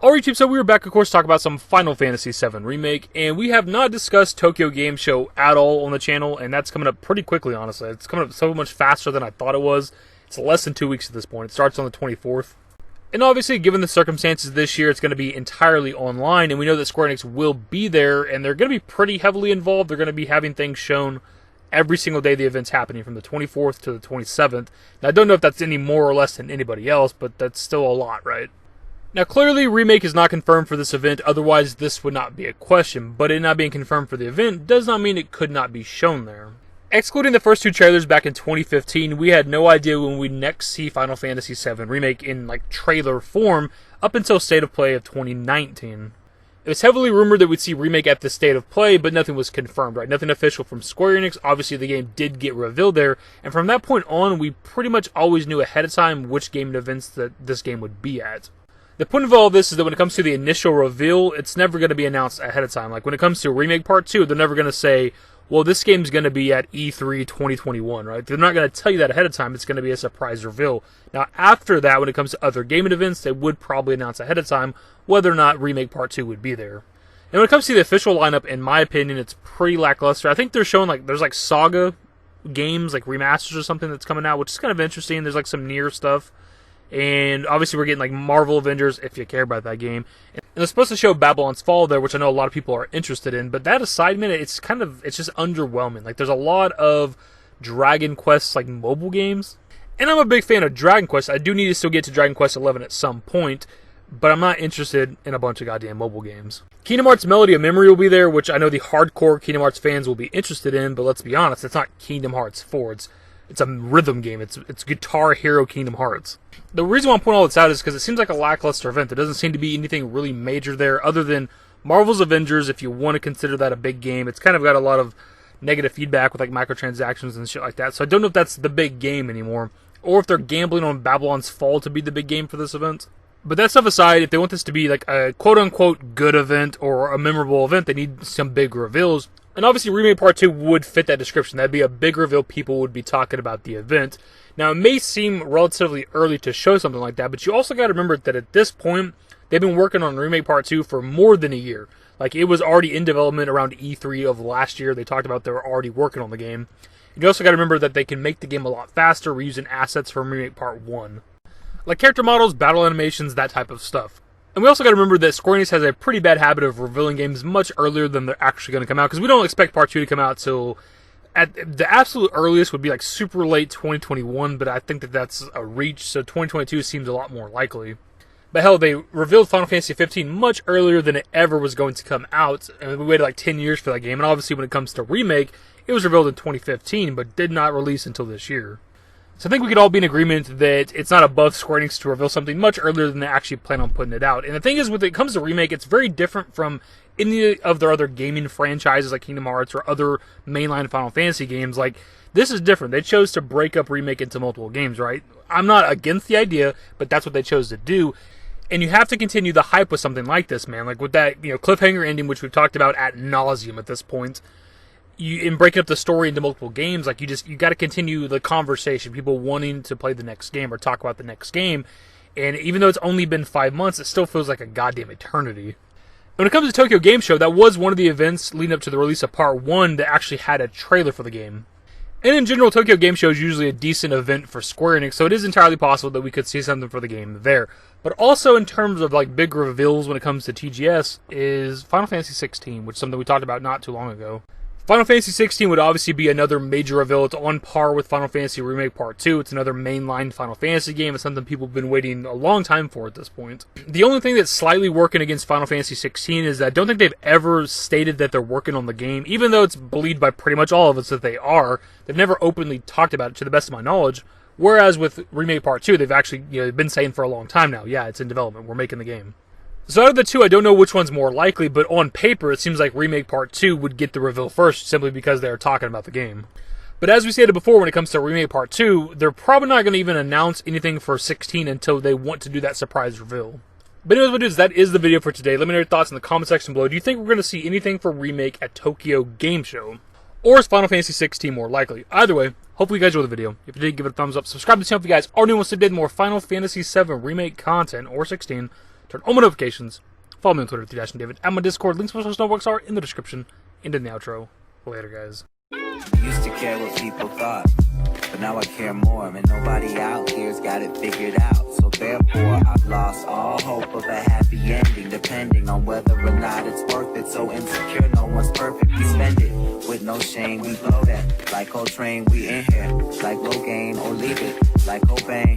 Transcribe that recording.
Alright YouTube, so we were back of course to talk about some Final Fantasy VII Remake, and we have not discussed Tokyo Game Show at all on the channel, and that's coming up pretty quickly honestly. It's coming up so much faster than I thought it was. It's less than 2 weeks at this point. It starts on the 24th. And obviously, given the circumstances this year, it's going to be entirely online, and we know that Square Enix will be there, and they're going to be pretty heavily involved. They're going to be having things shown every single day the event's happening, from the 24th to the 27th. Now, I don't know if that's any more or less than anybody else, but that's still a lot, right? Now, clearly, Remake is not confirmed for this event, otherwise this would not be a question, but it not being confirmed for the event does not mean it could not be shown there. Excluding the first two trailers back in 2015, we had no idea when we'd next see Final Fantasy VII Remake in, trailer form up until State of Play of 2019. It was heavily rumored that we'd see Remake at the State of Play, but nothing was confirmed, right? Nothing official from Square Enix. Obviously, the game did get revealed there, and from that point on, we pretty much always knew ahead of time which game and events that this game would be at. The point of all this is that when it comes to the initial reveal, it's never going to be announced ahead of time. Like, when it comes to Remake Part 2, they're never going to say, well, this game's going to be at E3 2021, right? They're not going to tell you that ahead of time. It's going to be a surprise reveal. Now, after that, when it comes to other gaming events, they would probably announce ahead of time whether or not Remake Part 2 would be there. And when it comes to the official lineup, in my opinion, it's pretty lackluster. I think they're showing, there's, Saga games, remasters or something that's coming out, which is kind of interesting. There's, some Nier stuff. And obviously we're getting Marvel Avengers, if you care about that game. And they're supposed to show Babylon's Fall there, which I know a lot of people are interested in. But that aside, man, it's just underwhelming. There's a lot of Dragon Quest, mobile games. And I'm a big fan of Dragon Quest. I do need to still get to Dragon Quest 11 at some point. But I'm not interested in a bunch of goddamn mobile games. Kingdom Hearts Melody of Memory will be there, which I know the hardcore Kingdom Hearts fans will be interested in. But let's be honest, it's not Kingdom Hearts 4. It's a rhythm game. It's Guitar Hero Kingdom Hearts. The reason why I'm pointing all this out is because it seems like a lackluster event. There doesn't seem to be anything really major there other than Marvel's Avengers, if you want to consider that a big game. It's kind of got a lot of negative feedback with microtransactions and shit like that. So I don't know if that's the big game anymore, or if they're gambling on Babylon's Fall to be the big game for this event. But that stuff aside, if they want this to be a quote-unquote good event or a memorable event, they need some big reveals. And obviously Remake Part 2 would fit that description. That'd be a big reveal. People would be talking about the event. Now, it may seem relatively early to show something like that, but you also got to remember that at this point, they've been working on Remake Part 2 for more than a year. It was already in development around E3 of last year. They talked about they were already working on the game. And you also got to remember that they can make the game a lot faster reusing assets from Remake Part 1. Character models, battle animations, that type of stuff. And we also got to remember that Square Enix has a pretty bad habit of revealing games much earlier than they're actually going to come out, because we don't expect Part 2 to come out till, at the absolute earliest, would be super late 2021, but I think that that's a reach, so 2022 seems a lot more likely. But hell, they revealed Final Fantasy 15 much earlier than it ever was going to come out, and we waited 10 years for that game, and obviously when it comes to Remake, it was revealed in 2015, but did not release until this year. So I think we could all be in agreement that it's not above Square Enix to reveal something much earlier than they actually plan on putting it out. And the thing is, when it comes to Remake, it's very different from any of their other gaming franchises like Kingdom Hearts or other mainline Final Fantasy games. This is different. They chose to break up Remake into multiple games, right? I'm not against the idea, but that's what they chose to do. And you have to continue the hype with something like this, man. With that, cliffhanger ending, which we've talked about ad nauseum at this point. In breaking up the story into multiple games, you got to continue the conversation. People wanting to play the next game or talk about the next game. And even though it's only been 5 months, it still feels like a goddamn eternity. When it comes to Tokyo Game Show, that was one of the events leading up to the release of Part 1 that actually had a trailer for the game. And in general, Tokyo Game Show is usually a decent event for Square Enix, so it is entirely possible that we could see something for the game there. But also in terms of big reveals when it comes to TGS is Final Fantasy 16, which is something we talked about not too long ago. Final Fantasy 16 would obviously be another major reveal. It's on par with Final Fantasy Remake Part 2. It's another mainline Final Fantasy game. It's something people have been waiting a long time for at this point. The only thing that's slightly working against Final Fantasy 16 is that I don't think they've ever stated that they're working on the game, even though it's believed by pretty much all of us that they are. They've never openly talked about it to the best of my knowledge. Whereas with Remake Part 2, they've actually been saying for a long time now, yeah, it's in development. We're making the game. So out of the two, I don't know which one's more likely, but on paper, it seems like Remake Part 2 would get the reveal first, simply because they're talking about the game. But as we stated before, when it comes to Remake Part 2, they're probably not going to even announce anything for 16 until they want to do that surprise reveal. But anyways, what it is, that is the video for today. Let me know your thoughts in the comment section below. Do you think we're going to see anything for Remake at Tokyo Game Show? Or is Final Fantasy 16 more likely? Either way, hopefully you guys enjoyed the video. If you did, give it a thumbs up. Subscribe to the channel if you guys already want to see more Final Fantasy VII Remake content, or 16. turn on my notifications, follow me on Twitter, @DashingDavid, and my Discord. Links to my social networks are in the description and in the outro. Later, guys. Used to care what people thought, but now I care more, and nobody out here's got it figured out. So therefore, I've lost all hope of a happy ending, depending on whether or not it's worth it. So insecure, no one's perfect. We spend it with no shame. We blow that like Coltrane. We in here like Rogaine, or leave it like Cobain.